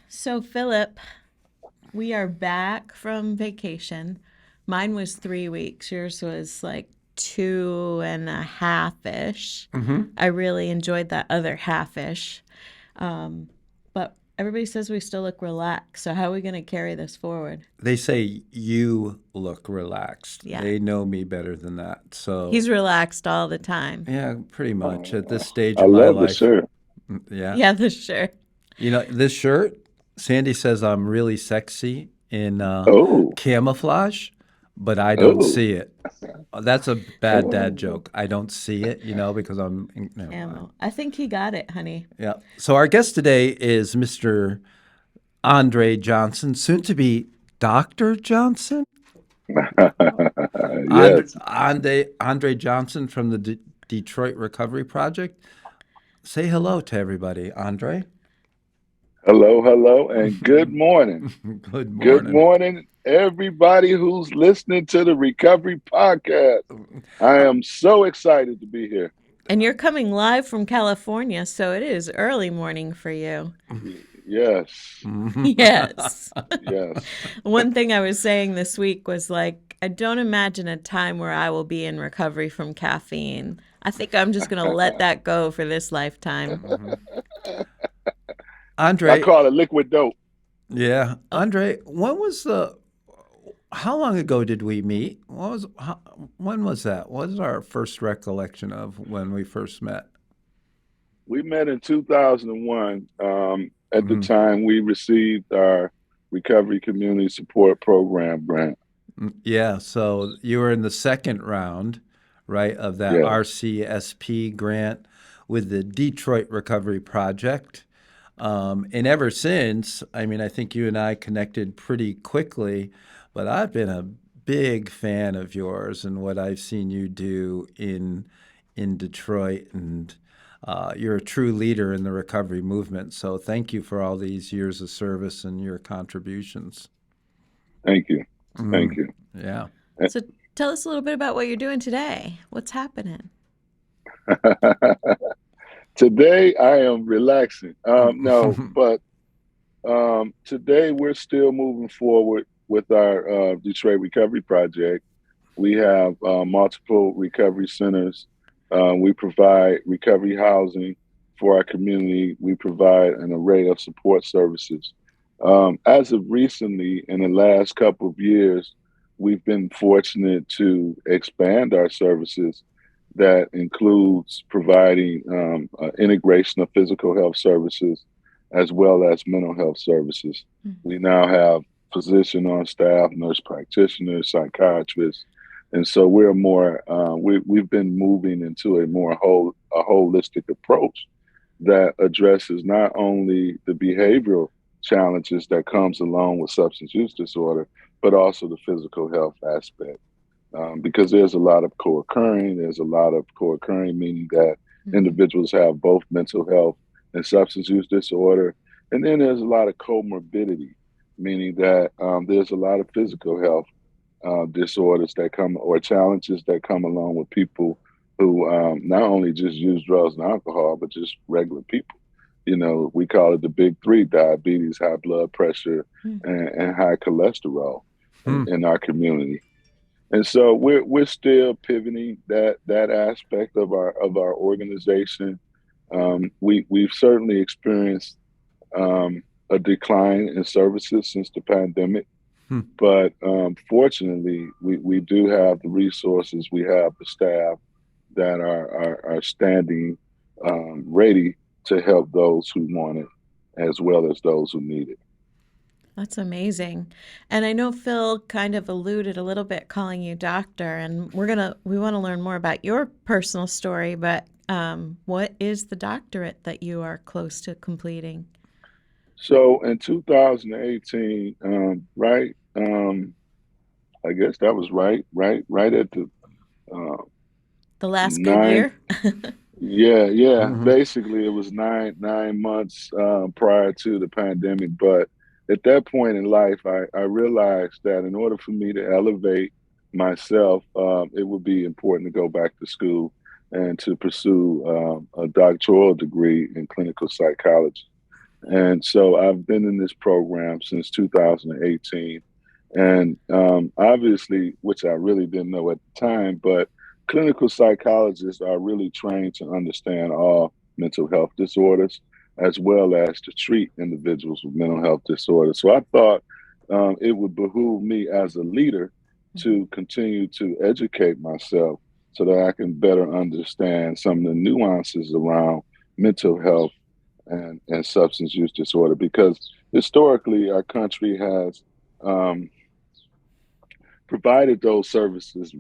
So, Philip, we are back from vacation. Mine was 3 weeks. Yours was like 2.5 ish. Hmm. I really enjoyed that other half ish. But everybody says we still look relaxed. So, how are we going to carry this forward? They say you look relaxed. Yeah. They know me better than that. So, He's relaxed all the time. yeah, pretty much at Uh, this stage I of my love the life. shirt. Yeah. Yeah, the shirt. This shirt, Sandy says I'm really sexy in Oh, camouflage, but I don't oh, see it. That's a bad dad oh. joke. I don't see it, because never mind. Camo. I think he got it, honey. Yeah. So, our guest today is Mr. Andre Johnson, soon to be Dr. Johnson. Yes. Andre Johnson from the Detroit Recovery Project. Say hello to everybody, Andre. Hello, hello, and good morning. Good Good morning. morning, everybody who's listening to the Recovery Podcast. I Uh, am so excited to be here. And you're coming live from California, so it is early morning for you. Yes, Yes. yes. One thing I was saying this week was like, I don't imagine a time where I will be in recovery from caffeine. I think I'm just going to let that go for this lifetime. I Andre, call it liquid dope. yeah, Oh, Andre. How long ago did we meet? When was that? What was our first recollection of when we first met? We met in 2001. At the Hmm. time, we received our Recovery Community Support Program grant. Yeah, so you were in the second round, right, of that Yeah. RCSP grant with the Detroit Recovery Project. And ever since, I mean, I think you and I connected pretty quickly, but I've been a big fan of yours and what I've seen you do in Detroit, and you're a true leader in the recovery movement. So thank you for all these years of service and your contributions. Thank you. Thank Mm, you. yeah. so tell us a little bit about what you're doing today. What's happening? Today I am relaxing. No, but today we're still moving forward with our Detroit Recovery Project. We have multiple recovery centers. We provide recovery housing for our community. We provide an array of support services. As of recently, in the last couple of years, we've been fortunate to expand our services that includes providing integration of physical health services as well as mental health services. We now have physician on staff, nurse practitioners, psychiatrists, and so we've been moving into a holistic approach that addresses not only the behavioral challenges that comes along with substance use disorder, but also the physical health aspect. Because there's a lot of co-occurring. There's a lot of co-occurring, meaning that Mm-hmm. individuals have both mental health and substance use disorder. And then there's a lot of comorbidity, meaning that there's a lot of physical health disorders that come or challenges that come along with people who not only just use drugs and alcohol, but just regular people. You know, we call it the big three: diabetes, high blood pressure, and high cholesterol Hmm. in our community. And so we're still pivoting that aspect of our organization. We've certainly experienced a decline in services since the pandemic, Hmm. but fortunately, we do have the resources. We have the staff that are standing ready to help those who want it, as well as those who need it. That's amazing. And I know Phil kind of alluded a little bit calling you doctor, and we want to learn more about your personal story, but what is the doctorate that you are close to completing? So in 2018, right, I guess that was right at the uh, The last good nine. year? Yeah, yeah. Hmm. Basically, it was nine months prior to the pandemic. But at that point in life, I realized that in order for me to elevate myself, it would be important to go back to school and to pursue a doctoral degree in clinical psychology. And so I've been in this program since 2018. And obviously, which I really didn't know at the time, but clinical psychologists are really trained to understand all mental health disorders as well as to treat individuals with mental health disorders. So I thought it would behoove me as a leader to continue to educate myself so that I can better understand some of the nuances around mental health and substance use disorder, because historically our country has um, provided those services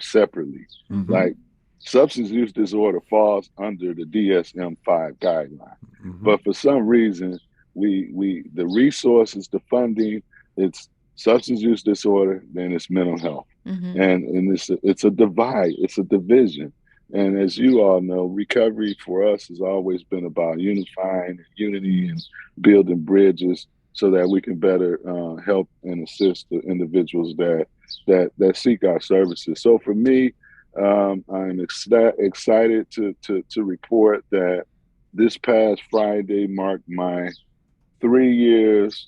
separately. Mm-hmm. Like substance use disorder falls under the DSM-5 guideline, Mm-hmm. but for some reason we the resources, the funding, it's substance use disorder, then it's mental health, Mm-hmm. and it's a divide, it's a division. And as you all know, recovery for us has always been about unifying and unity and building bridges so that we can better help and assist the individuals that seek our services. So for me, I'm excited to report that this past Friday marked my 3 years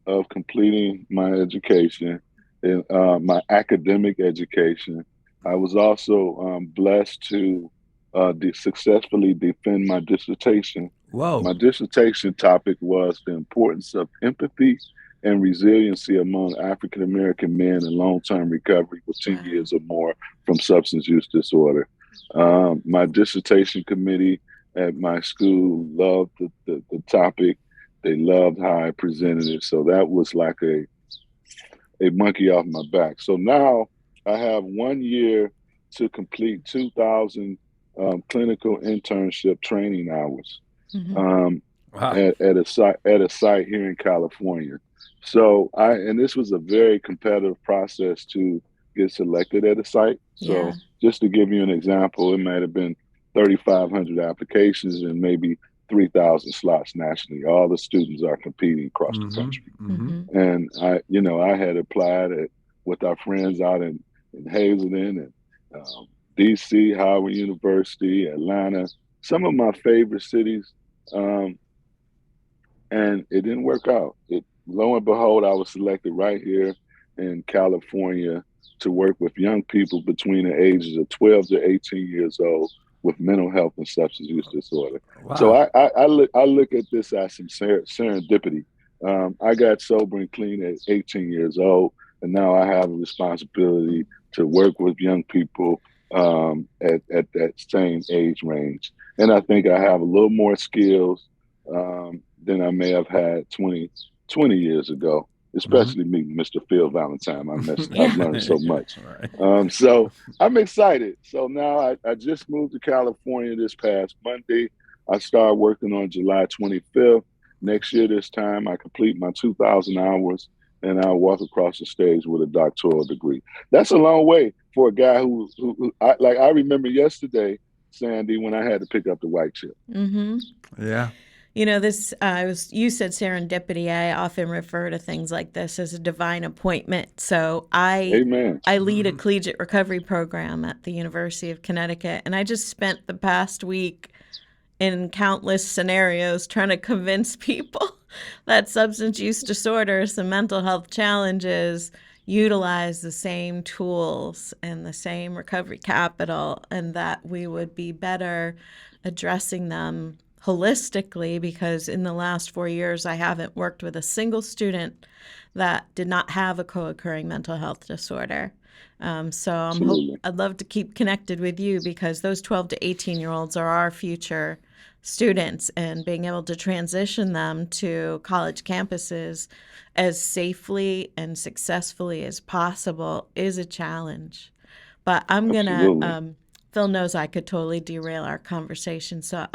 of completing my education, and my academic education. I was also blessed to successfully defend my dissertation. Whoa. My dissertation topic was the importance of empathy and resiliency among African American men in long term recovery with 10 Wow. years or more from substance use disorder. My dissertation committee at my school loved the topic. They loved how I presented it. So that was like a monkey off my back. So now I have 1 year to complete 2,000 clinical internship training hours Mm-hmm. um, Wow. at a site here in California. So and this was a very competitive process to get selected at a site. Yeah. So just to give you an example, it might have been 3,500 applications and maybe 3,000 slots nationally. All the students are competing across the Mm-hmm. country. Mm-hmm. Mm-hmm. And I had applied with our friends out in Hazelden and DC, Howard University, Atlanta, some of my favorite cities. Um, and it didn't work out. Lo and behold, I was selected right here in California to work with young people between the ages of 12 to 18 years old with mental health and substance use disorder. So Wow. I look at this as some serendipity. I got sober and clean at 18 years old, and now I have a responsibility to work with young people at that same age range. And I think I have a little more skills than I may have had 20 years ago, Mm-hmm. especially me, Mr. Phil Valentine. I've Yeah. learned so much. Right. So I'm excited. So now I just moved to California this past Monday. I start working on July 25th. Next year, this time, I complete my 2,000 hours and I'll walk across the stage with a doctoral degree. That's a long way for a guy who I remember yesterday, Sandy, when I had to pick up the white chip. Mm-hmm. Yeah. You know, this you said serendipity. I often refer to things like this as a divine appointment. So Amen. I lead a Mm-hmm. collegiate recovery program at the University of Connecticut, and I just spent the past week in countless scenarios trying to convince people that substance use disorders and mental health challenges utilize the same tools and the same recovery capital, and that we would be better addressing them holistically, because in the last 4 years I haven't worked with a single student that did not have a co-occurring mental health disorder. So Absolutely. I'd love to keep connected with you, because those 12 to 18-year-olds are our future students, and being able to transition them to college campuses as safely and successfully as possible is a challenge. But I'm gonna Absolutely. Phil knows I could totally derail our conversation, so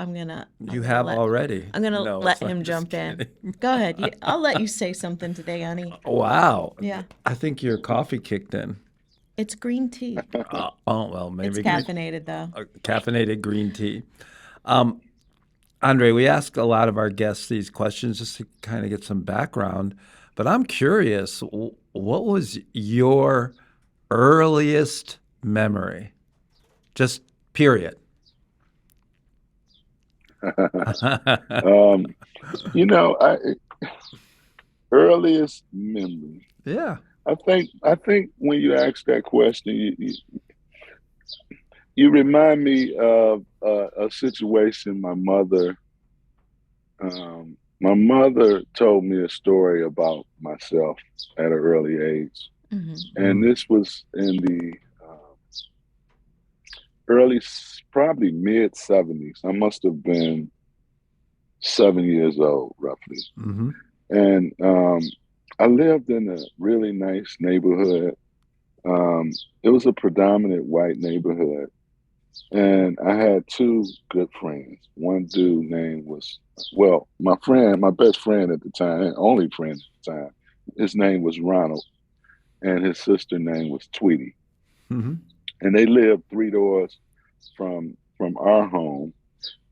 You have already. I'm gonna No, let I'm him just jump in. kidding. Go ahead. I'll let you say something today, honey. Wow. Yeah, I think your coffee kicked in. it's green tea. Oh, well, It's maybe caffeinated though. caffeinated green tea. Um, Andre, we ask a lot of our guests these questions just to kind of get some background, but I'm curious, what was your earliest memory? Just period. um, I earliest memory. Yeah. I think when you ask that question, you remind me of a situation my mother told me a story about myself at an early age, Hmm. and this was in the early, probably mid 70s. I must have been 7 years old, roughly. Mm-hmm. And I lived in a really nice neighborhood. Um, it was a predominant white neighborhood. And I had two good friends. One dude name was, well, my best friend at the time, and only friend at the time, his name was Ronald, and his sister name was Tweety. Mm-hmm. And they lived three doors from our home.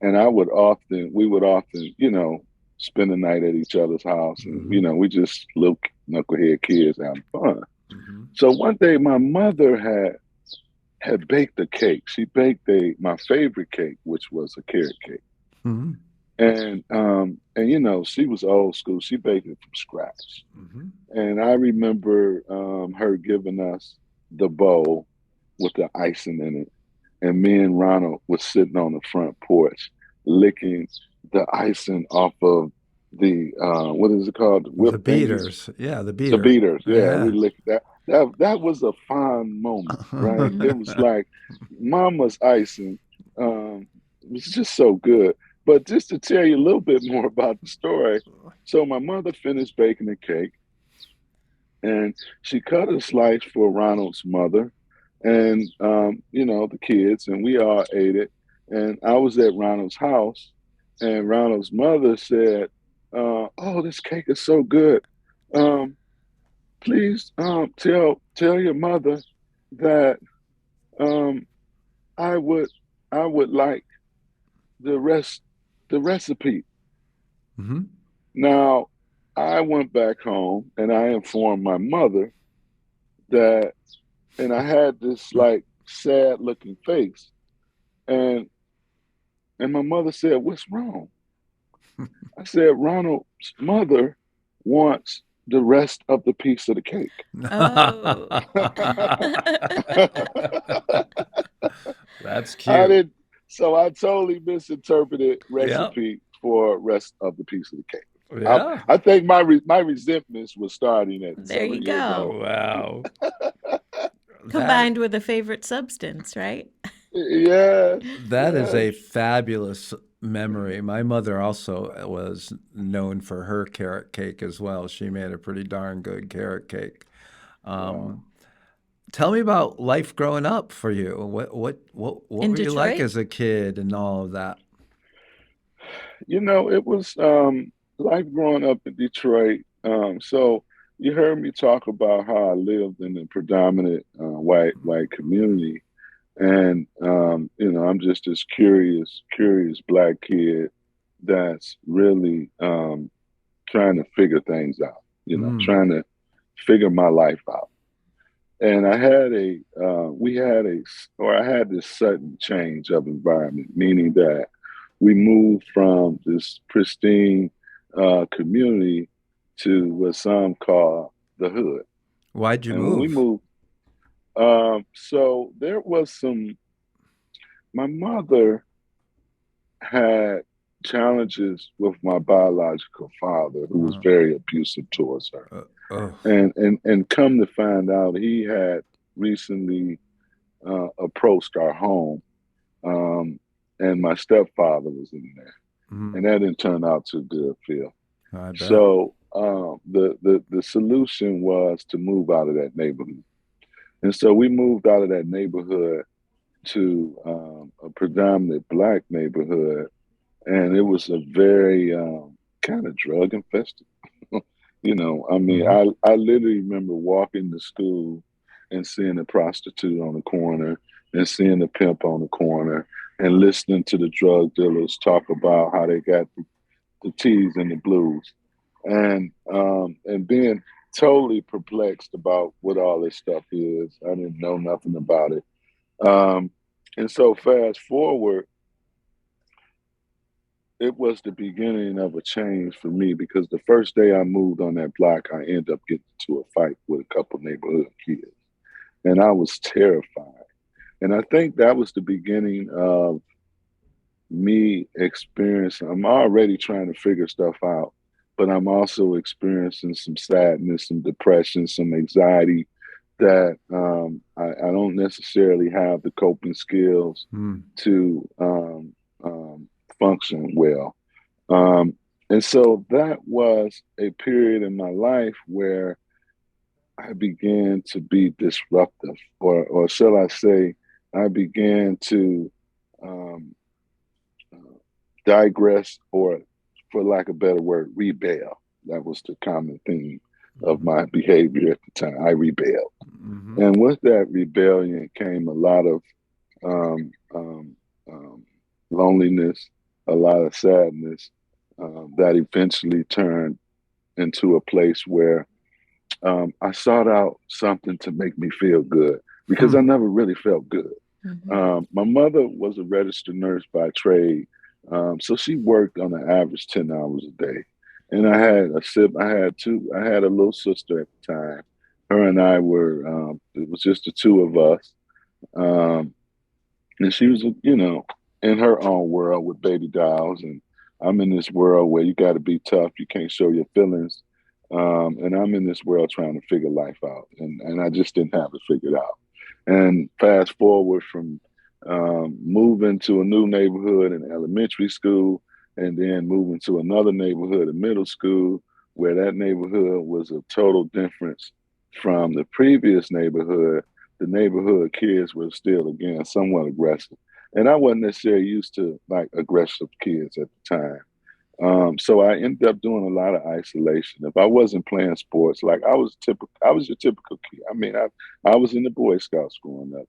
And we would often, spend the night at each other's house, and Mm-hmm. we just little knucklehead kids having fun. Mm-hmm. So one day, my mother had baked a cake. She baked my favorite cake, which was a carrot cake, Mm-hmm. and she was old school. She baked it from scratch, Mm-hmm. and I remember her giving us the bowl with the icing in it, and me and Ronald was sitting on the front porch licking the icing off of the what is it called? The Whipped things? beaters. Yeah, the The beater. beaters. Yeah, we Yeah. licked that. That was a fine moment, right? Hmm. It was like mama's icing. It was just so good. But just to tell you a little bit more about the story, so my mother finished baking the cake, and she cut a slice for Ronald's mother and the kids, and we all ate it. And I was at Ronald's house, and Ronald's mother said, "Oh, this cake is so good. Um, please tell your mother that um, I would like the recipe." Mm-hmm. Now, I went back home and I informed my mother that, and I had this like sad looking face, and my mother said, "What's wrong?" I said, "Ronald's mother wants the rest of the piece of the cake." Oh. That's I cute. did, so I totally misinterpreted Yep. recipe for rest of the piece of the cake. Yeah. I think my resentments was starting at There you 7 years go. old. Wow. That Combined with a favorite substance, right? Yes, that is yes. a fabulous memory. My mother also was known for her carrot cake as well. She made a pretty darn good carrot cake. Wow. Um, Tell me about life growing up for you. What In were you like Detroit? as a kid and all of that? It was life growing up in Detroit. So you heard me talk about how I lived in a predominant white community, and I'm just this curious black kid that's really trying to figure things out. Mm, Trying to figure my life out. And I had this sudden change of environment, meaning that we moved from this pristine community to what some call the hood. why'd you And when we move? moved, so there was my mother had challenges with my biological father, who was Uh, very abusive towards her. oh, And come to find out, he had recently approached our home, um, and my stepfather was in there, and mm, that didn't turn out too good, Phil. I bet. So the solution was to move out of that neighborhood, and so we moved out of that neighborhood to a predominant black neighborhood, and it was a very kind of drug infested. I mean, Hmm. I literally remember walking to school and seeing a prostitute on the corner and seeing a pimp on the corner and listening to the drug dealers talk about how they got the T's and the blues, and being totally perplexed about what all this stuff is. I didn't know nothing about it. And so fast forward, it was the beginning of a change for me because the first day I moved on that block, I ended up getting into a fight with a couple neighborhood kids, and I was terrified. And I think that was the beginning of me experiencing. I'm already trying to figure stuff out, but I'm also experiencing some sadness, some depression, some anxiety that I don't necessarily have the coping skills Mm. to function well. Um, and so that was a period in my life where I began to be disruptive, or shall I say, I began to um, digress, or for lack of a better word, rebel. That was the common theme of Mhm. my behavior at the time. I rebelled. Mhm. And with that rebellion came a lot of um, um, um, loneliness, a lot of sadness that eventually turned into a place where I sought out something to make me feel good because Hmm. I never really felt good. Hmm. My mother was a registered nurse by trade, so she worked on an average 10 hours a day. And I had a sib. I had two. I had a little sister at the time. Her and I were. It was just the two of us. Um, and she was, in her own world with baby dolls, and I'm in this world where you got to be tough. You can't show your feelings, and I'm in this world trying to figure life out, and I just didn't have it figured out. And fast forward from moving to a new neighborhood in elementary school, and then moving to another neighborhood in middle school, where that neighborhood was a total difference from the previous neighborhood. The neighborhood kids were still, again, somewhat aggressive. And I wasn't necessarily used to like aggressive kids at the time. So I ended up doing a lot of isolation. If I wasn't playing sports, like I was your typical kid. I mean, I was in the Boy Scouts growing up.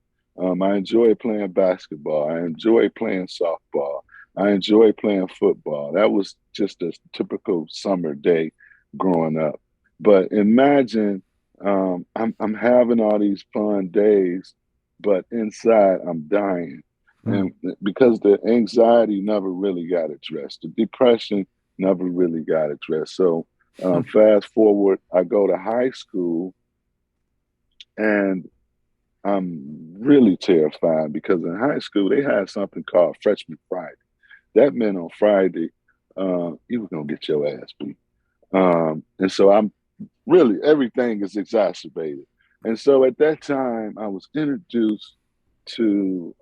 I enjoyed playing basketball. I enjoyed playing softball. I enjoyed playing football. That was just a typical summer day growing up. But imagine I'm having all these fun days, but inside I'm dying. Hmm. And because the anxiety never really got addressed, the depression never really got addressed. So fast forward, I go to high school, and I'm really terrified because in high school they had something called Freshman Friday. That meant on Friday, you were gonna get your ass beat. And so I'm really, everything is exacerbated. And so at that time, I was introduced to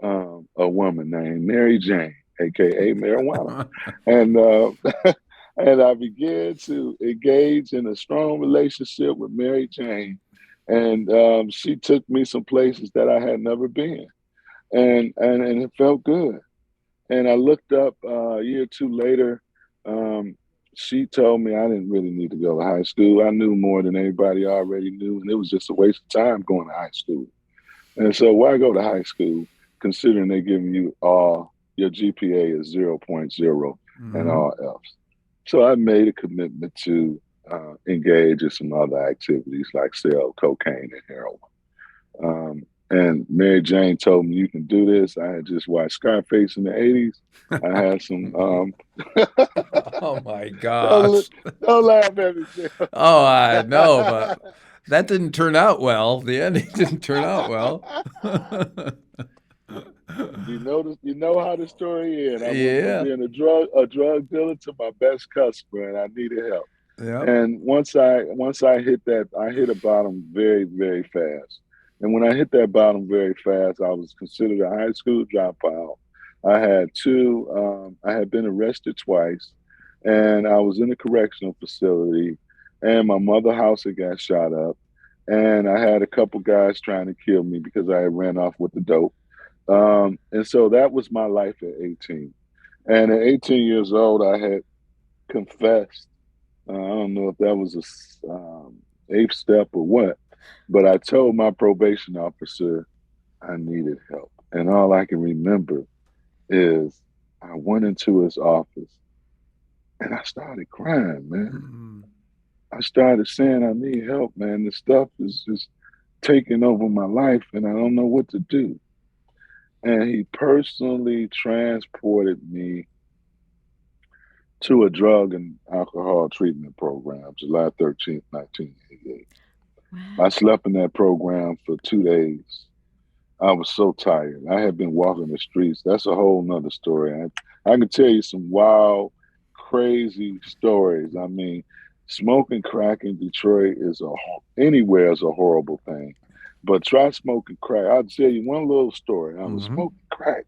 a woman named Mary Jane, aka marijuana, and and I began to engage in a strong relationship with Mary Jane, and she took me some places that I had never been, and it felt good. And I looked up a year or two later. Um, she told me I didn't really need to go to high school. I knew more than anybody already knew, and it was just a waste of time going to high school. And so, why go to high school considering they're giving you all your GPA is 0.0 and Mhm. all else? So, I made a commitment to engage in some other activities like sell cocaine and heroin. And Mary Jane told me, "You can do this." I had just watched Scarface in the '80s. I had some. Oh my don't, gosh. don't laugh at me, Oh, I know, but that didn't turn out well. The ending didn't turn out well. You notice, you know how the story is. I went from Yeah. being a drug dealer to my best customer, and I needed help. Yep. And once I hit that, I hit a bottom very, very fast. And when I hit that bottom very fast, I was considered a high school dropout. I had been arrested twice, and I was in a correctional facility, and my mother house had got shot up, and I had a couple guys trying to kill me because I had ran off with the dope. And so that was my life at 18. And at 18 years old, I had confessed. I don't know if that was a eighth step or what, but I told my probation officer I needed help. And all I can remember is I went into his office and I started crying, man. Mm. I started saying I need help, man. This stuff is just taking over my life and I don't know what to do. And he personally transported me to a drug and alcohol treatment program, July 13th, 1988. I Wow. slept in that program for 2 days. I was so tired. I had been walking the streets. That's a whole nother story. I can tell you some wild, crazy stories. I mean, smoking crack in Detroit anywhere is a horrible thing. But try smoking crack. I'll tell you one little story. I was Hmm. smoking crack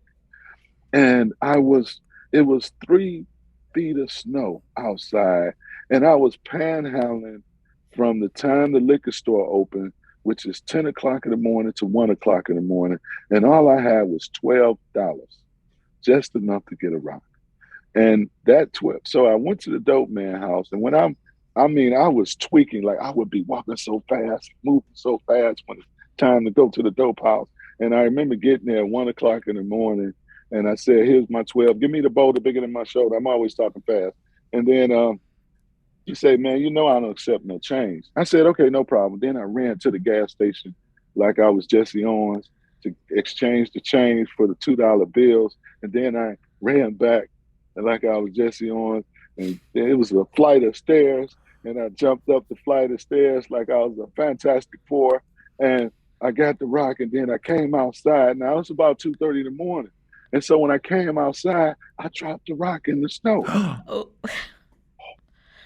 and it was 3 feet of snow outside, and I was panhandling from the time the liquor store opened, which is 10 o'clock in the morning to 1 o'clock in the morning, and all I had was $12, just enough to get a rock. And that 12, so I went to the dope man house, and I mean, I was tweaking, like I would be walking so fast, moving so fast when it's time to go to the dope house. And I remember getting there at 1 o'clock in the morning, and I said, "Here's my 12. Give me the boulder bigger than my shoulder." I'm always talking fast. And then he said, "Man, you know I don't accept no change." I said, "Okay, no problem." Then I ran to the gas station like I was Jesse Owens to exchange the change for the $2 bills. And then I ran back like I was Jesse Owens. And it was a flight of stairs. And I jumped up the flight of stairs like I was a Fantastic Four. And I got the rock. And then I came outside. Now it was about 2:30 in the morning. And so when I came outside, I dropped the rock in the snow. Oh,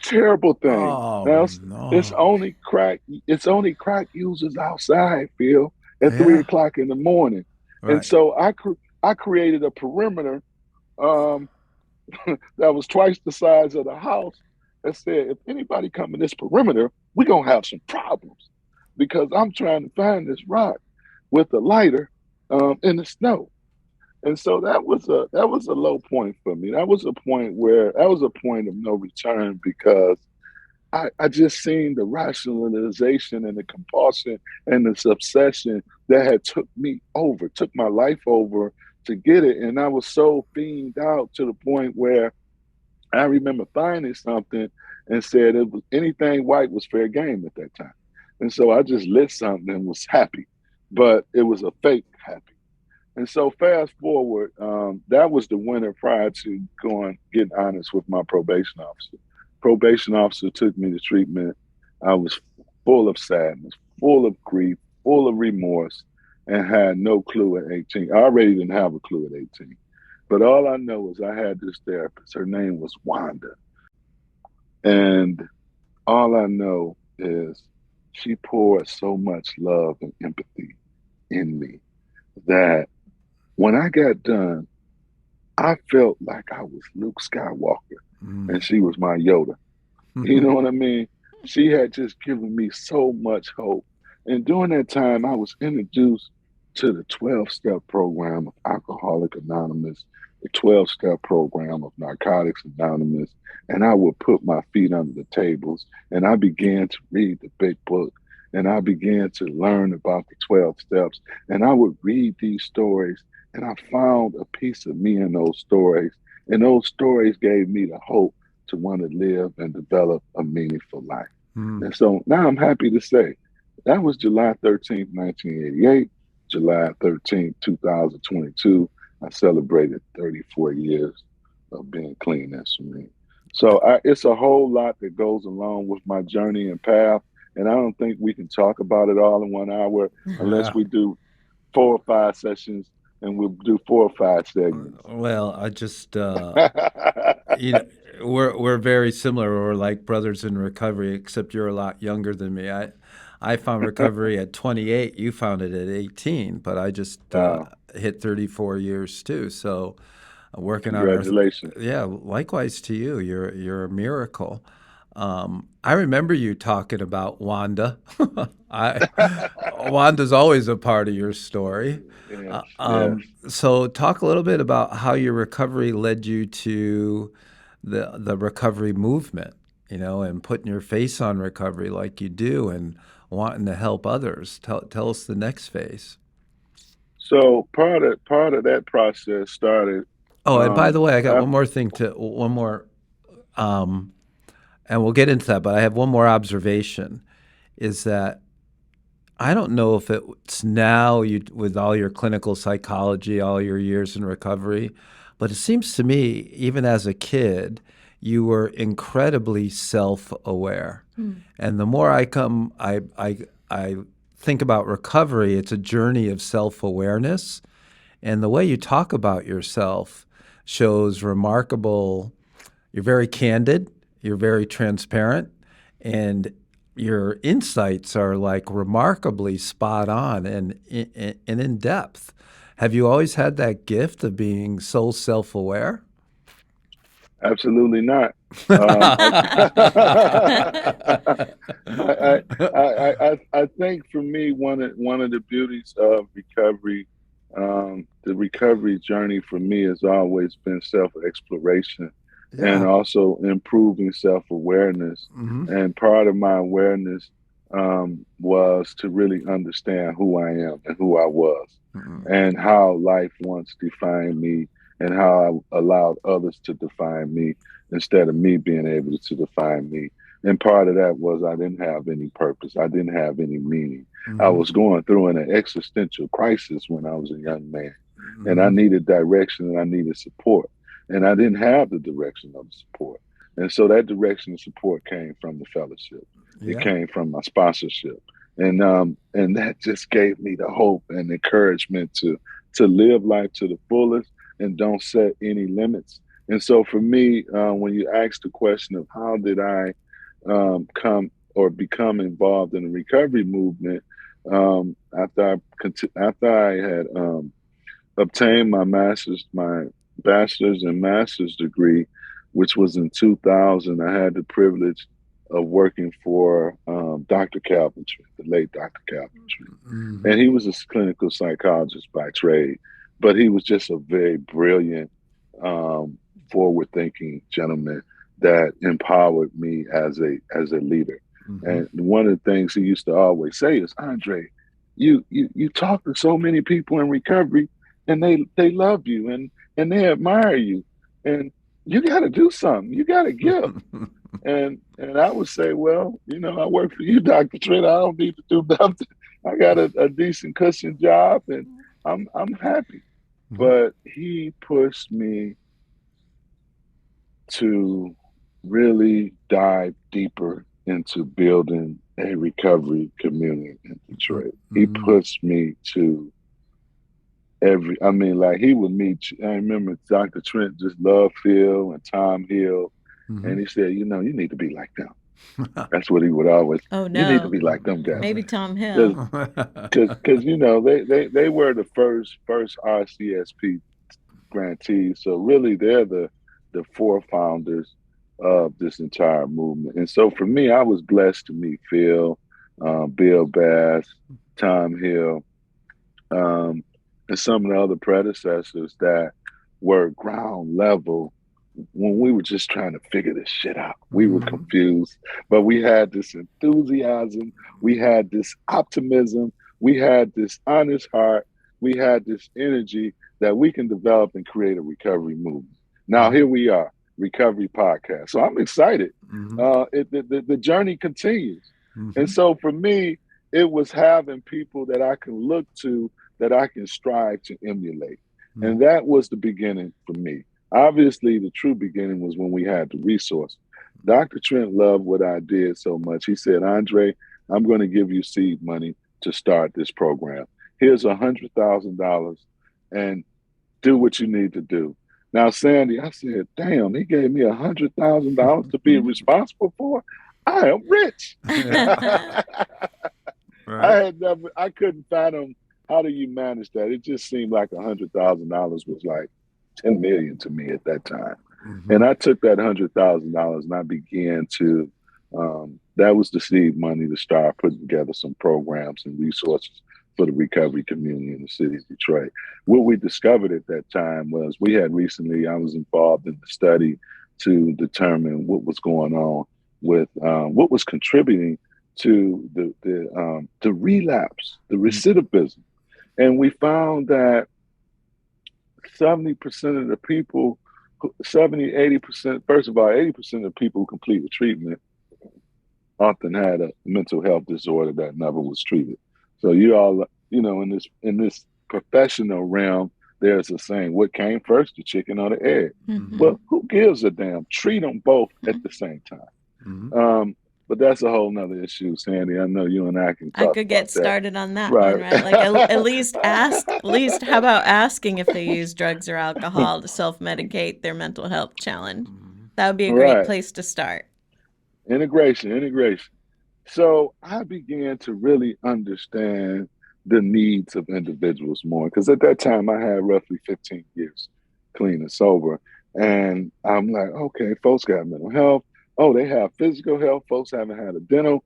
Terrible thing. Oh Now it's no. only crack. It's only crack users outside, Phil, at three Yeah. o'clock in the morning. And Right. so I created a perimeter um, that was twice the size of the house. That said, if anybody come in this perimeter, we're gonna have some problems because I'm trying to find this rock with a lighter in the snow. And so that was a low point for me. That was a point of no return because I just seen the rationalization and the compulsion and this obsession that had took my life over to get it. And I was so fiend out to the point where I remember finding something and said it was anything white was fair game at that time. And so I just lit something and was happy, but it was a fake happy. And so fast forward, that was the winter prior to getting honest with my probation officer. Probation officer took me to treatment. I was full of sadness, full of grief, full of remorse, and had no clue at 18. I already didn't have a clue at 18. But all I know is I had this therapist. Her name was Wanda. And all I know is she poured so much love and empathy in me that when I got done, I felt like I was Luke Skywalker and Mm. she was my Yoda. You know what I mean? She had just given me so much hope. And during that time, I was introduced to the 12-step program of Alcoholic Anonymous, the 12-step program of Narcotics Anonymous. And I would put my feet under the tables and I began to read the big book and I began to learn about the 12 steps. And I would read these stories and I found a piece of me in those stories. And those stories gave me the hope to want to live and develop a meaningful life. Mm. And so now I'm happy to say that was July 13th, 1988, July 13th, 2022. I celebrated 34 years of being clean and serene. So it's a whole lot that goes along with my journey and path. And I don't think we can talk about it all in 1 hour unless Yeah. we do 4 or 5 sessions and we'll do 4 or 5 segments. Well, I just you know, we're very similar. We're like brothers in recovery, except you're a lot younger than me. I found recovery at 28. You found it at 18, but I just Wow. hit 34 years too. So working on our Congratulations. yeah. Likewise to you. You're a miracle. I remember you talking about Wanda. I Wanda's always a part of your story. Yes, yes. So talk a little bit about how your recovery led you to the recovery movement, and putting your face on recovery like you do and wanting to help others. Tell us the next phase. So part of that process started Oh, and by um the way, I got after, one more, um, and we'll get into that, but I have one more observation is that I don't know if it's now you with all your clinical psychology, all your years in recovery, but it seems to me, even as a kid, you were incredibly self-aware. Hmm. And the more I think about recovery, it's a journey of self-awareness. And the way you talk about yourself shows remarkable, you're very candid, you're very transparent, and your insights are like remarkably spot on and in depth. Have you always had that gift of being so self-aware? Absolutely not. I, I think for me, one of the beauties of recovery, the recovery journey for me has always been self exploration and Yeah. also improving self awareness. Hmm. And part of my awareness was to really understand who I am and who I was, Hmm. and how life once defined me, and how I allowed others to define me instead of me being able to define me. And part of that was I didn't have any purpose. I didn't have any meaning. I Hmm. was going through an existential crisis when I was a young man, and I Hmm. needed direction and I needed support. And I didn't have the direction of the support. And so that direction and support came from the fellowship. It Yeah. came from my sponsorship. And that just gave me the hope and encouragement to live life to the fullest and don't set any limits. And so for me, when you ask the question of how did I come or become involved in the recovery movement, after I had obtained my bachelor's and master's degree, which was in 2000, I had the privilege of working for Dr. Calvin, the late Dr. Calvin. Hmm. And he was a clinical psychologist by trade, but he was just a very brilliant, um, forward-thinking gentleman that empowered me as a leader. Hmm. And one of the things he used to always say is, Andre, you talk to so many people in recovery, and they love you and they admire you, and you got to do something. You got to give. And I would say, well, I work for you, Dr. Trent. I don't need to do nothing. I got a decent cushion job, and I'm happy. But he pushed me to really dive deeper into building a recovery community in Detroit. He Hmm. pushed me to I mean, like he would meet, I remember Dr. Trent just loved Phil and Tom Hill. And Hmm. he said, you need to be like them. That's what he would always, Oh you need to no, be like them guys. maybe Tom Because, Hill. they were the first RCSP grantees. So really, they're the four founders of this entire movement. And so for me, I was blessed to meet Phil, Bill Bass, Tom Hill, um, and some of the other predecessors that were ground level when we were just trying to figure this shit out. We were Hmm. confused, but we had this enthusiasm, we had this optimism, we had this honest heart, we had this energy that we can develop and create a recovery movement. Now here we are, Recovery Podcast. So I'm excited. Hmm. The journey continues, and Hmm. so for me, it was having people that I can look to, that I can strive to emulate, and that was the beginning for me. Obviously, the true beginning was when we had the resource. Dr. Trent loved what I did so much. He said, Andre, I'm going to give you seed money to start this program. Here's $100,000 and do what you need to do. Now, Sandy, I said, damn, he gave me $100,000 to be responsible for. I am rich. Right. I couldn't fathom, how do you manage that? It just seemed like $100,000 was like 10 million to me at that time. Hmm. And I took that $100,000 and I began to, that was the seed money to start putting together some programs and resources for the recovery community in the city of Detroit. What we discovered at that time was I was involved in the study to determine what was going on with what was contributing to the relapse, the recidivism. And we found that 70% of the people, 80%, first of all, 80% of the people who completed treatment often had a mental health disorder that never was treated. So you all, in this professional realm, there's a saying, what came first, the chicken or the egg? Mm-hmm. Well, who gives a damn? Treat them both at the same time. Mm-hmm. But that's a whole nother issue, Sandy. I know you and I can I talk could about get that. started on that one, Right. right? Like at least ask, at least how about asking if they use drugs or alcohol to self-medicate their mental health challenge? That would be a great Right. place to start. Integration. So I began to really understand the needs of individuals more because at that time I had roughly 15 years clean and sober. And I'm like, okay, folks got mental health. Oh, they have physical health. Folks haven't had a dental.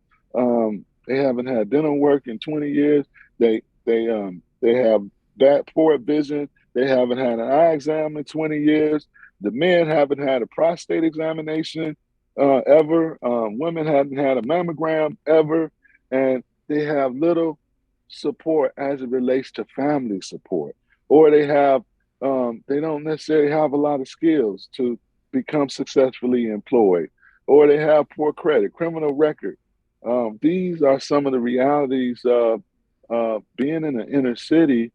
They haven't had dental work in 20 years. They have bad poor vision. They haven't had an eye exam in 20 years. The men haven't had a prostate examination ever. Women hadn't had a mammogram ever, and they have little support as it relates to family support, or they don't necessarily have a lot of skills to become successfully employed, or they have poor credit, criminal record. These are some of the realities of being in the inner city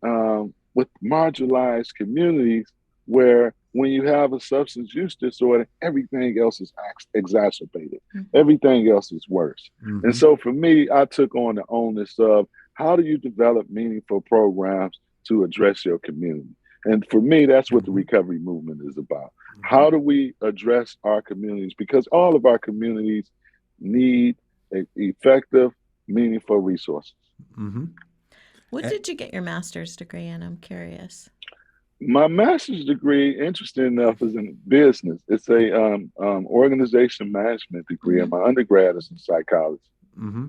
with marginalized communities where when you have a substance use disorder, everything else is exacerbated. Mm-hmm. Everything else is worse. And Mm-hmm. so for me, I took on the onus of how do you develop meaningful programs to address your community? And for me, that's what the Mm-hmm. recovery movement is about. Mm-hmm. How do we address our communities? Because all of our communities need effective, meaningful resources. Mm-hmm. What did you get your master's degree in? I'm curious. My master's degree, interesting enough, is in business. It's a organization management degree, and Mm-hmm. my undergrad is in psychology. Mm-hmm.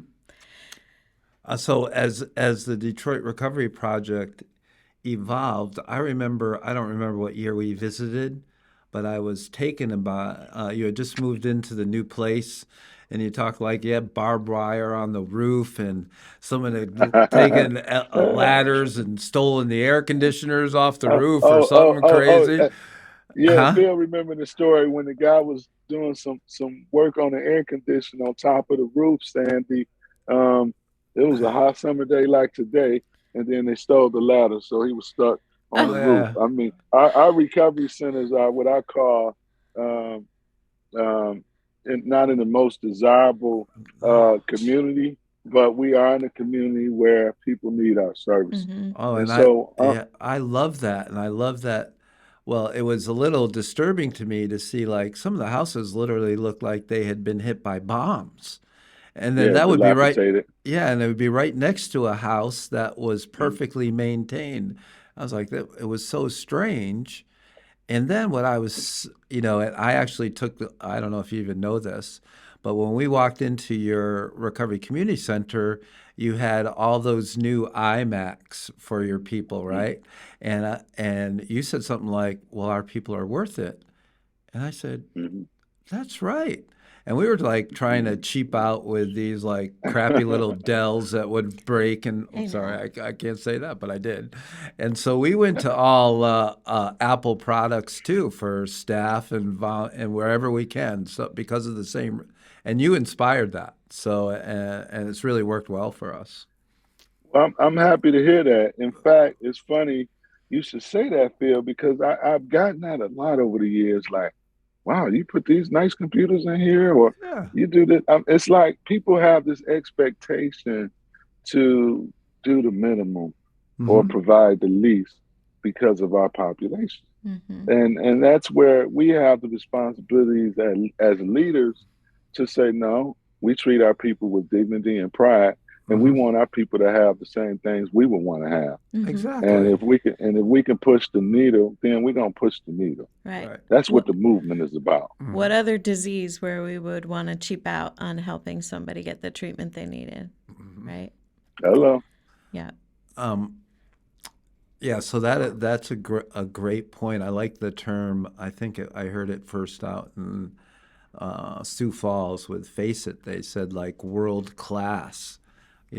So as the Detroit Recovery Project evolved, I don't remember what year we visited, but I was taken about, you had just moved into the new place and you talked like you had barbed wire on the roof and someone had taken ladders and stolen the air conditioners off the Oh, roof or oh, oh, something oh, oh, crazy. yeah, Huh? Phil, remember the story when the guy was doing some work on the air conditioner on top of the roof, Sandy. Um, it was a hot summer day like today, and then they stole the ladder, so he was stuck on the Oh, roof. yeah. I mean, our recovery centers are what I call um, not in the most desirable community, but we are in a community where people need our services. Mm-hmm. Oh, And and so, yeah, I love that. And I love that. Well, it was a little disturbing to me to see like some of the houses literally looked like they had been hit by bombs. And then yeah, that would be right, dilapidated. yeah, and it would be right next to a house that was Mm-hmm. perfectly maintained. I was like, that it was so strange. And then what I was, and I actually took I don't know if you even know this, but when we walked into your recovery community center, you had all those new iMacs for your people, right? And you said something like, "Well, our people are worth it." And I said, Mm-hmm. that's right. And we were like trying to cheap out with these like crappy little Dells that would break. And I I'm know. sorry, I can't say that, but I did. And so we went to all Apple products too for staff and wherever we can. So because of the same, and you inspired that. So and it's really worked well for us. Well, I'm happy to hear that. In fact, it's funny you should say that, Phil, because I've gotten that a lot over the years. Like, wow, you put these nice computers in here, or Yeah. you do this. It's like people have this expectation to do the minimum or Mm-hmm. provide the least because of our population. Mm-hmm. And that's where we have the responsibilities as leaders to say no. We treat our people with dignity and pride, and we Mm-hmm. want our people to have the same things we would want to have. Mm-hmm. And Exactly. if we can push the needle, then we're gonna push the needle. Right. Right. That's what What the movement is about. Mm-hmm. what other disease where we would want to cheap out on helping somebody get the treatment they needed, Mm-hmm. right? Hello. Yeah. Um, Yeah, so that's a great point. I like the term. I think I heard it first out in Sioux Falls with Face It. They said like world class.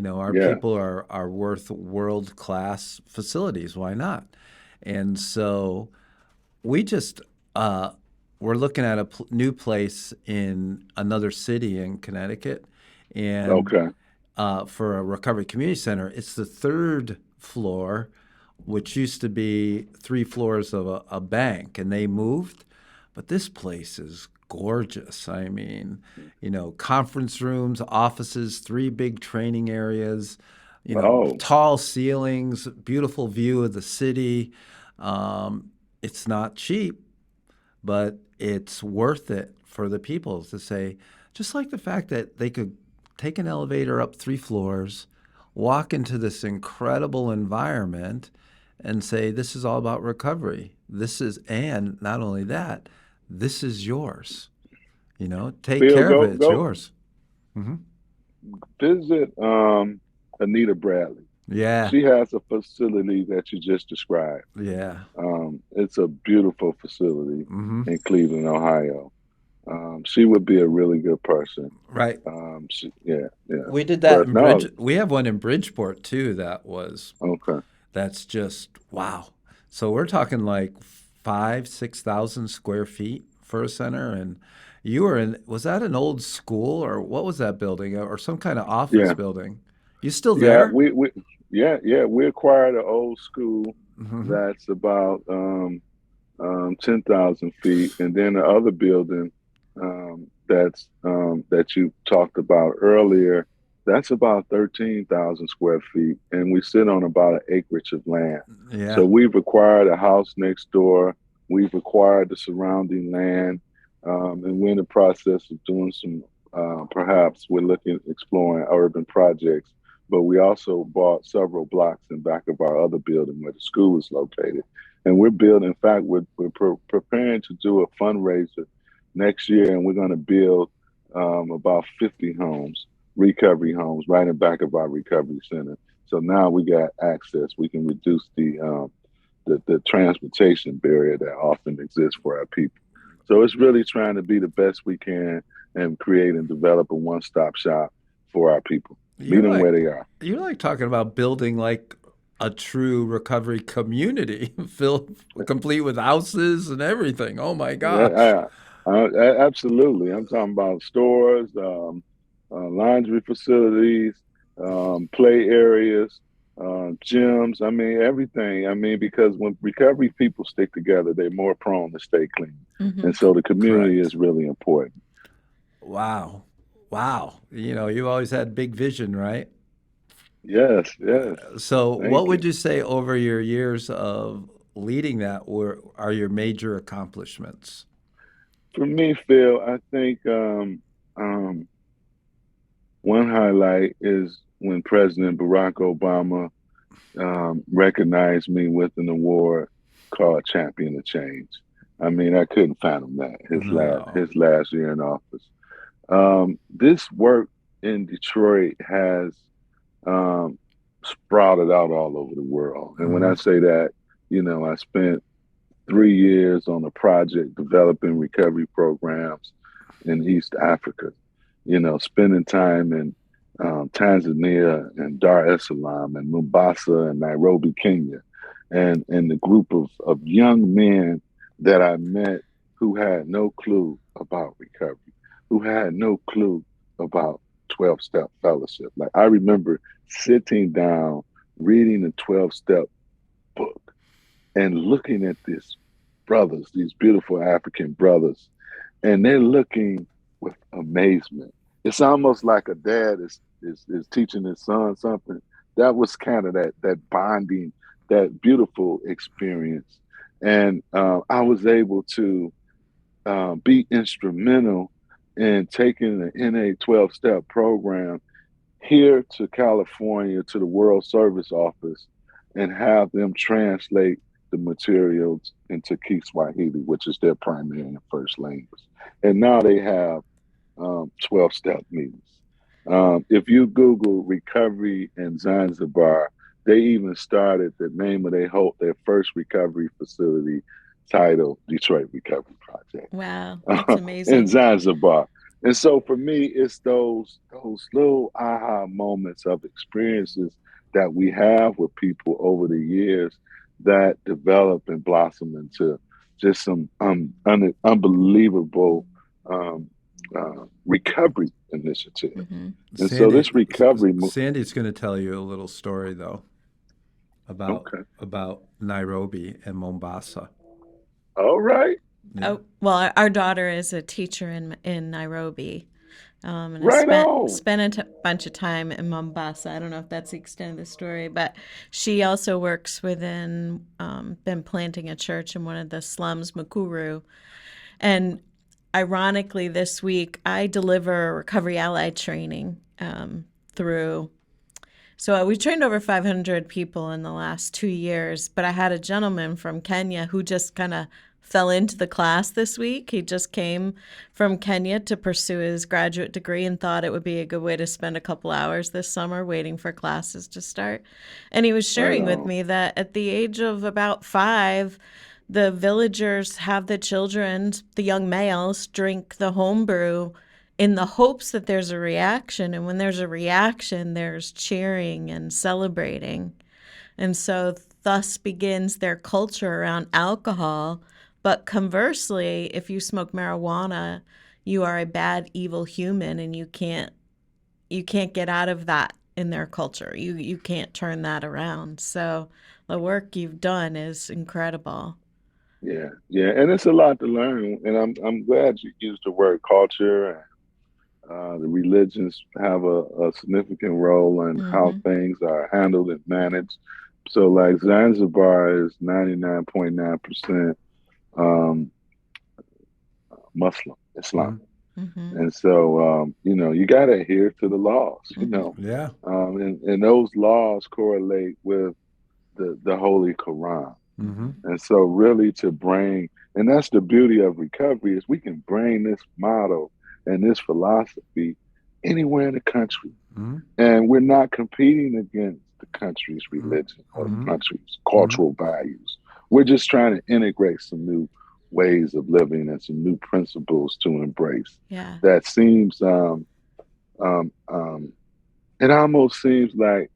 Our Yeah. people are worth world class facilities. Why not? And so we just we're looking at a new place in another city in Connecticut, and Okay. for a recovery community center, it's the third floor which used to be 3 floors of a bank, and they moved. But this place is gorgeous. I mean, conference rooms, offices, 3 big training areas, Oh, tall ceilings, beautiful view of the city. It's not cheap, but it's worth it for the people to say, just like the fact that they could take an elevator up 3 floors, walk into this incredible environment, and say, this is all about recovery. And not only that, this is yours. Take Phil, care of go it. It's go yours. Hmm. visit Anita Bradley. Yeah. She has a facility that you just described. Yeah. It's a beautiful facility Hmm. in Cleveland, Ohio. She would be a really good person. Right. Yeah, yeah. We did that But in no, We have one in Bridgeport too. okay, That's just wow. So we're talking like 5,000 to 6,000 square feet for a center, and you were in. Was that an old school or what was that building or some kind of office yeah, building? You still yeah. there? Yeah. We acquired an old school Hmm. that's about 10,000 feet, and then the other building that you talked about earlier, that's about 13,000 square feet, and we sit on about an acreage of land. So Yeah. we've acquired a house next door. We've acquired the surrounding land, and we're in the process of doing some. Perhaps we're looking exploring urban projects, but we also bought several blocks in back of our other building where the school is located. And we're building, in fact, we're preparing to do a fundraiser next year, and we're going to build about 50 homes, recovery homes, right in the back of our recovery center. So now we got access. We can reduce the transportation barrier that often exists for our people. So it's really trying to be the best we can and create and develop a one-stop shop for our people. Meet You're them where like they are. you're like talking about building like a true recovery community, filled complete with houses and everything. Oh my gosh. Yeah, absolutely. I'm talking about stores, laundry facilities, play areas, gyms. I mean, everything. I mean, because when recovery people stick together, they're more prone to stay clean. Hmm. And so the community is Correct. really important. Wow. Wow. You've always had big vision, right? Yes, yes. So, what Thank would you. you say over your years of leading that are your major accomplishments? For me, Phil, I think one highlight is when President Barack Obama recognized me with an award called Champion of Change. I mean, I couldn't fathom that No. his last year in office. This work in Detroit has um, sprouted out all over the world, and when I Hmm. say that, I spent 3 years on a project developing recovery programs in East Africa, spending time in Tanzania and Dar es Salaam and Mombasa and Nairobi, Kenya, and the group of young men that I met who had no clue about recovery, who had no clue about 12-step fellowship. Like I remember sitting down, reading the 12-step book and looking at these brothers, these beautiful African brothers, and they're looking with amazement. It's almost like a dad is teaching his son something. That was kind of that bonding, that beautiful experience, and I was able to be instrumental in taking the NA 12-step program here to California to the World Service Office and have them translate the materials into Kiswahili, which is their primary and first language. And now they have 12-step meetings. If you Google recovery in Zanzibar, they even started the name of their first recovery facility titled Detroit Recovery Project Wow, that's in amazing. Zanzibar. And so for me, it's those little aha moments of experiences that we have with people over the years that develop and blossom into just some unbelievable um, recovery initiatives. Hmm. And so Sandy, this recovery, Sandy's going to tell you a little story though. Okay. about Nairobi and Mombasa. All right. Yeah. Oh, well, our daughter is a teacher in Nairobi, and I Right on. spent a bunch of time in Mombasa. I don't know if that's the extent of the story, but she also works within, been planting a church in one of the slums, Mukuru. And ironically, this week I deliver recovery allied training through. So we trained over 500 people in the last 2 years, but I had a gentleman from Kenya who just kind of fell into the class this week. He just came from Kenya to pursue his graduate degree and thought it would be a good way to spend a couple hours this summer waiting for classes to start. And he was Right sharing with on. me that at the age of about 5, the villagers have the children, the young males, drink the home brew in the hopes that there's a reaction. And when there's a reaction, there's cheering and celebrating. And so thus begins their culture around alcohol. But conversely, if you smoke marijuana, you are a bad, evil human, and you can't get out of that in their culture. You can't turn that around. So the work you've done is incredible. Yeah, yeah, and it's a lot to learn, and I'm glad you used the word culture. And the religions have a significant role in how Mm-hmm. things are handled and managed. So, like Zanzibar is 99.9% um, Muslim, Islam. Mhm. Mm-hmm. And so, you got to adhere to the laws, Mm-hmm. Yeah. and those laws correlate with the Holy Quran. Mm-hmm. Hmm. And so, really, and that's the beauty of recovery is we can bring this model and this philosophy anywhere in the country, Hmm. and we're not competing against the country's Hmm. religion or the Hmm. country's Hmm. cultural values. We're just trying to integrate some new ways of living and some new principles to embrace. Yeah. That seems, it almost seems like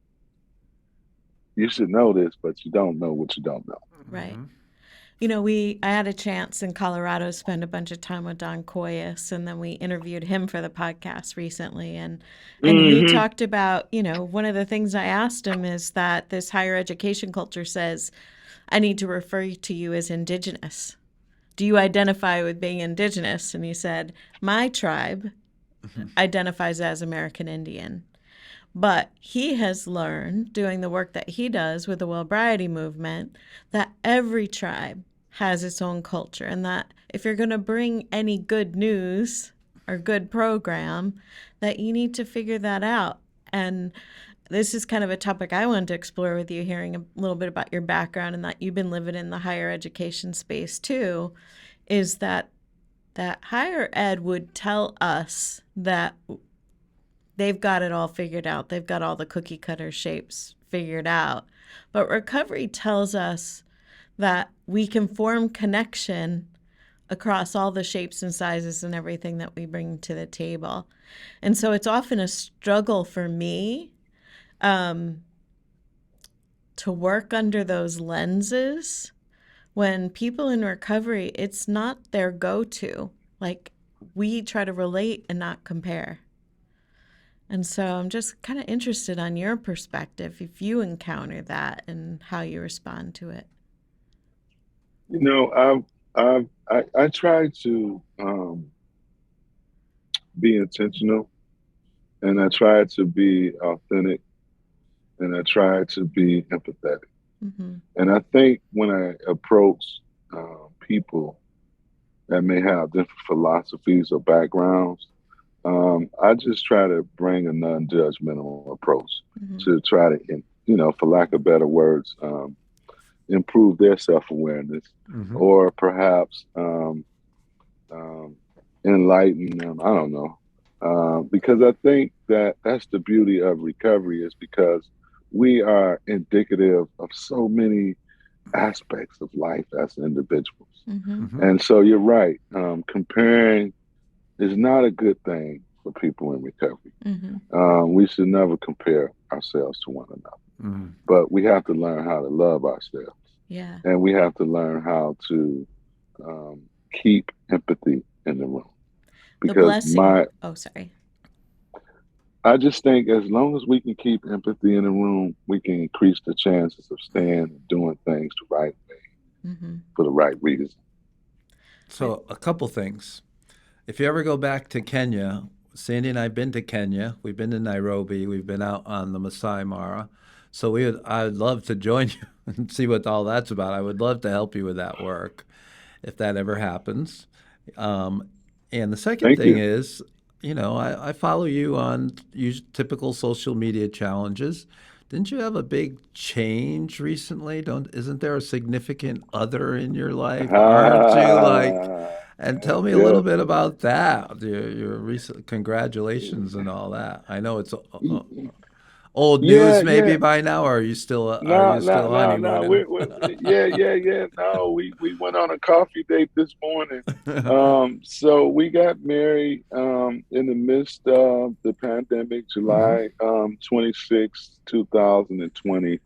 you should know this, but you don't know what you don't know. Right. Hmm. I had a chance in Colorado to spend a bunch of time with Don Coyas, and then we interviewed him for the podcast recently. And he Hmm. talked about, one of the things I asked him is that this higher education culture says, I need to refer to you as indigenous. Do you identify with being indigenous? And he said, my tribe identifies as American Indian. But he has learned, doing the work that he does with the Wellbriety movement, that every tribe has its own culture, and that if you're going to bring any good news or good program, that you need to figure that out. And this is kind of a topic I wanted to explore with you, hearing a little bit about your background and that you've been living in the higher education space too, is that higher ed would tell us that they've got it all figured out. They've got all the cookie cutter shapes figured out. But recovery tells us that we can form connection across all the shapes and sizes and everything that we bring to the table. And so it's often a struggle for me um, to work under those lenses when people in recovery, it's not their go to. Like, we try to relate and not compare. And so I'm just kind of interested on your perspective if you encounter that and how you respond to it. You know, I try to be intentional, and I try to be authentic, and I try to be empathetic. Mm-hmm. And I think when I approach people that may have different philosophies or backgrounds, I just try to bring a non-judgmental approach Mm-hmm. to try to, for lack of better words, improve their self-awareness, Hmm. or perhaps um, enlighten them. I don't know, because I think that that's the beauty of recovery is because we are indicative of so many aspects of life as individuals. Mm-hmm. Hmm. And so you're right. Comparing is not a good thing for people in recovery. Mm-hmm. We should never compare ourselves to one another, Hmm. but we have to learn how to love ourselves, Yeah. and we have to learn how to um, keep empathy in the room. The Because blessing. Oh, sorry. I just think as long as we can keep empathy in the room, we can increase the chances of staying and doing things the right way Hmm. for the right reason. So a couple things. If you ever go back to Kenya, Sandy and I've been to Kenya. We've been to Nairobi. We've been out on the Masai Mara. So I'd love to join you and see what all that's about. I would love to help you with that work if that ever happens. Um, and the second Thank thing you. is, I follow you on typical social media challenges. Didn't you have a big change recently? Don't Isn't there a significant other in your life? Aren't you like? Ah, And tell me a little yes. bit about that. Your recent congratulations and all that. I know it's old Yeah, news maybe yeah. by now. Or are No, you no, still no, no. honeymooning? Yeah, yeah, yeah. No, we went on a coffee date this morning. So we got married in the midst of the pandemic, Hmm. July 26, 2020.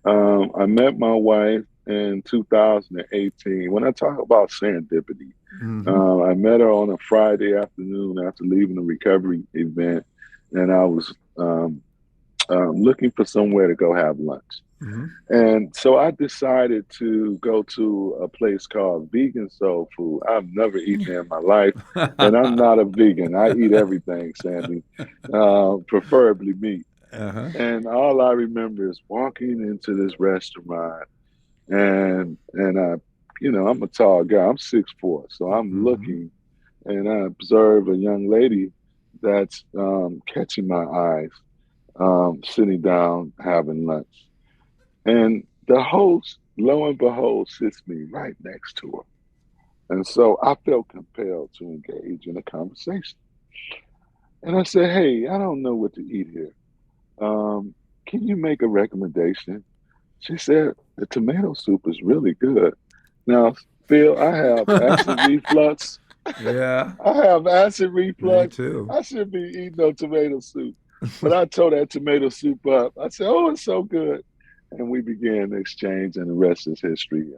I met my wife in 2018. When I talk about serendipity, Hmm. I met her on a Friday afternoon after leaving a recovery event, and I was looking for somewhere to go have lunch. Hmm. And so I decided to go to a place called Vegan Soul Food. I've never eaten there in my life, and I'm not a vegan. I eat everything, Sandy, preferably meat. Uh-huh. And all I remember is walking into this restaurant, and I'm a tall guy. I'm 6'4", so I'm Hmm. looking, and I observe a young lady that's catching my eyes, sitting down having lunch. And the host, lo and behold, sits me right next to her. And so I felt compelled to engage in a conversation. And I said, "Hey, I don't know what to eat here. Um, can you make a recommendation?" She said, "The tomato soup is really good." Now, Phil, I have acid reflux. Yeah, I have acid me reflux. too. I should be eating no tomato soup. But I tore that tomato soup up. I said, "Oh, it's so good." And we began to exchange, and the rest is history.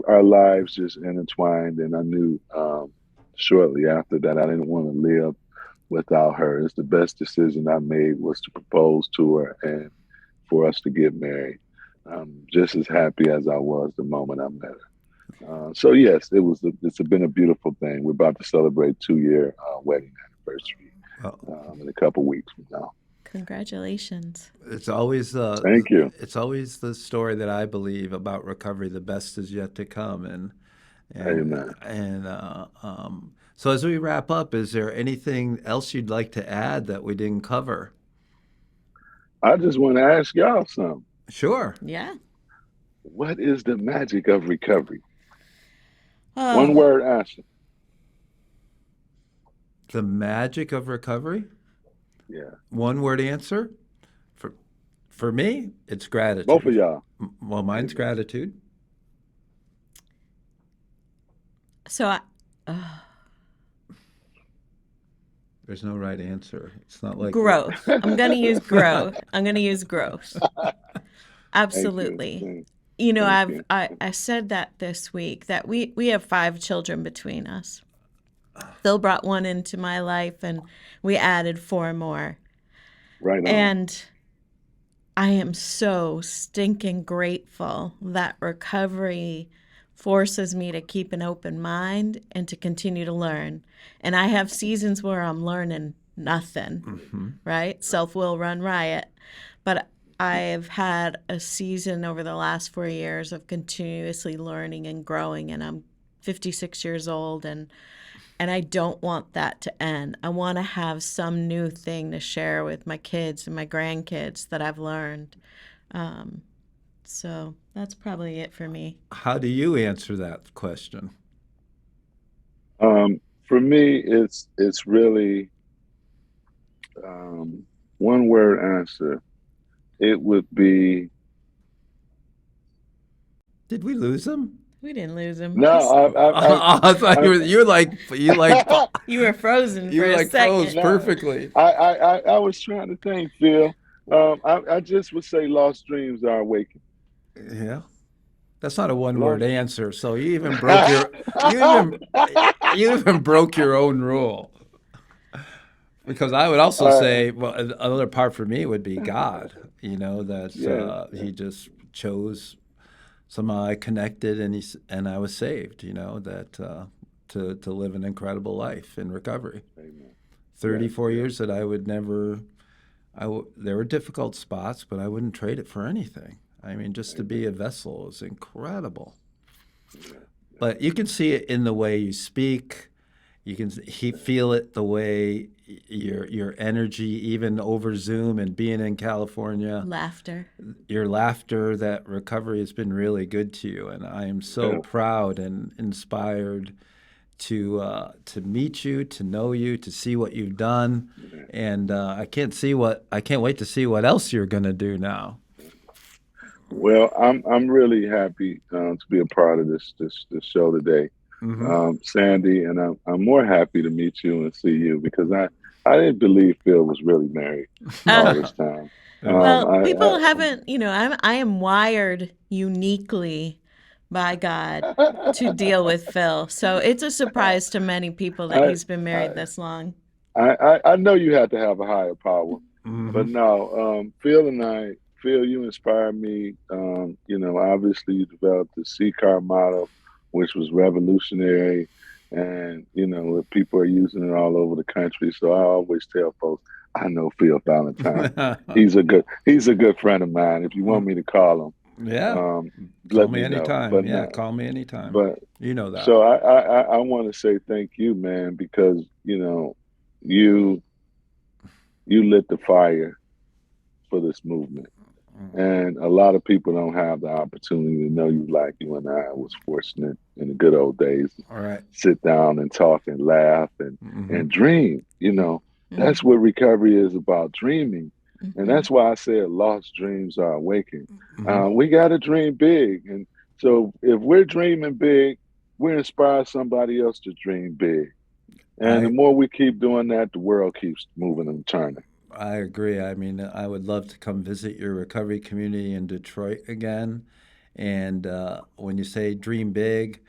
Our lives just intertwined, and I knew shortly after that I didn't want to live without her. It's the best decision I made was to propose to her and for us to get married. I'm just as happy as I was the moment I met her. So yes, it's been a beautiful thing. We're about to celebrate 2 year wedding anniversary Well, in a couple weeks from now. it's Congratulations. Thank you. it's always the story that I believe about recovery. The best is yet to come, Amen. so as we wrap up, is there anything else you'd like to add that we didn't cover? I just want to ask y'all something. Sure. Yeah. What is the magic of recovery? One Oh, word answer. The magic of recovery? Yeah. One word answer? For for me, it's Both of gratitude. y'all. Well, mine's Amen. gratitude. so I, uh, There's no right answer. It's not like we. growth. I'm going to use growth. I'm going to use growth. Thank you. Absolutely. Thank, You know, thank you. I said that this week that we have 5 children between us. Phil brought one into my life, and we added 4 more. Right on. And I am so stinking grateful that recovery forces me to keep an open mind and to continue to learn. And I have seasons where I'm learning nothing, Hmm. right? Self will run riot. But I've had a season over the last 4 years of continuously learning and growing, and I'm 56 years old, and I don't want that to end. I want to have some new thing to share with my kids and my grandkids that I've learned. Um, so that's probably it for me. How do you answer that question? For me, it's really um, one word answer. It would be Did we lose him? We didn't lose him. no. He's I thought I, you You were frozen for you a like froze second. no. perfectly. I was trying to think, Phil. I just would say lost dreams are awakened. Yeah. That's not a one word Lost. answer. So you even you even broke your own rule. Because I would also I, say, well, another part for me would be God. That yeah, He just chose, somehow I connected, and and I was saved. That to live an incredible life in recovery. amen. Yes, 34 yes, years that I would never. There were difficult spots, but I wouldn't trade it for anything. I mean, just to be amen. a vessel is incredible. Yeah, yeah, But you can see it in the way you speak. You can feel it the way your energy, even over Zoom and being in California, Laughter. your laughter. That recovery has been really good to you, and I am so yeah, proud and inspired to meet you, to know you, to see what you've done, yeah. and I can't wait to see what else you're gonna do now. Well, I'm really happy to be a part of this show today, Hmm. Sandy, and I'm more happy to meet you and see you because I didn't believe Phil was really married all Uh, this time. Yeah. well, people haven't, I am wired uniquely by God to deal with Phil. So it's a surprise to many people that I, he's been I married this long. I know you have to have a higher power, Hmm. but no, Phil, you inspire me. Obviously you developed the CCAR model, which was revolutionary, and people are using it all over the country. So I always tell folks, I know Phil Valentine. He's a good friend of mine. If you want me to call him, Yeah. Call let me me know. anytime. But Yeah, no, call me anytime. but You know that. so I want to say thank you, man, because you you lit the fire for this movement. And a lot of people don't have the opportunity to know you like you and I was fortunate in the good old days. All right. Sit down and talk and laugh Mm-hmm. and dream. That's Mm-hmm. what recovery is about, dreaming. And Mm-hmm. that's why I said lost dreams are awakened. Mm-hmm. We got to dream big. And so if we're dreaming big, we inspire somebody else to dream big. And the I more we keep doing that, the world keeps moving and turning. I agree. I mean, I would love to come visit your recovery community in Detroit again. And when you say dream big,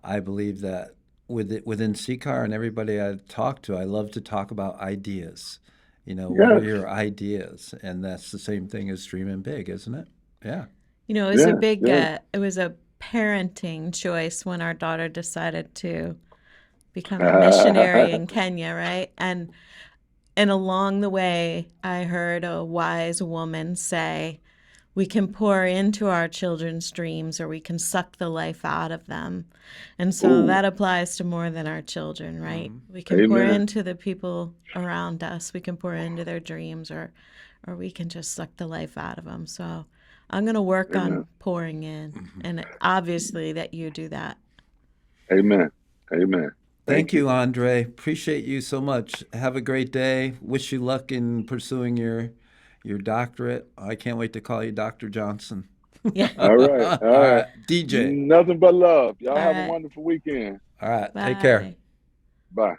I believe that within CCAR and everybody I talk to, I love to talk about ideas. What are Yes, your ideas? And that's the same thing as dreaming big, isn't it? Yeah. yes, yes. It was a parenting choice when our daughter decided to become a missionary in Kenya, right? And along the way, I heard a wise woman say, we can pour into our children's dreams or we can suck the life out of them. And so Ooh, that applies to more than our children, right? Hmm. We can pour amen, into the people around us, we can pour into their dreams, or we can just suck the life out of them. So I'm going to work amen, on pouring in. And obviously that you do that. amen, amen. Thank Thank you. you, Andre. Appreciate you so much. Have a great day. Wish you luck in pursuing your doctorate. I can't wait to call you Dr. Johnson. Yeah. All right, All all right. right, DJ. Nothing but love. Y'all All have a right. wonderful weekend. All right, take care. Bye. Bye.